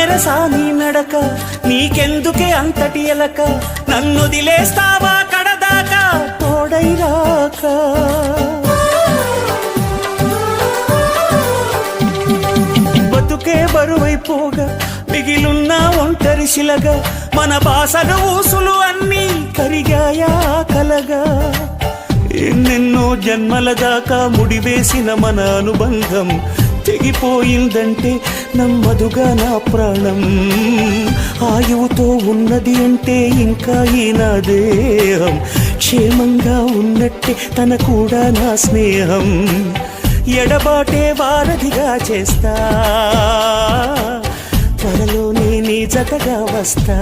Teresa నీ నడక, నీకెందుకే అంతటి ఎలక, నన్నొదిలేస్తావా కడదాకా తోడైరాక. బతుకే బరువైపోగా మిగిలున్న ఒంటరి శిలగా, మన బాసలు ఊసులు అన్నీ కరిగాయా కలగా. ఎన్నెన్నో జన్మల దాకా ముడివేసిన మన అనుబంధం తెగిపోయిందంటే నమ్మదుగా నా ప్రాణం. ఆయువుతో ఉన్నది అంటే ఇంకా ఈ నా దేహం, క్షేమంగా ఉన్నట్టే తన కూడా నా స్నేహం. ఎడబాటే వారధిగా చేస్తా, త్వరలోనే నీ జతగా వస్తా.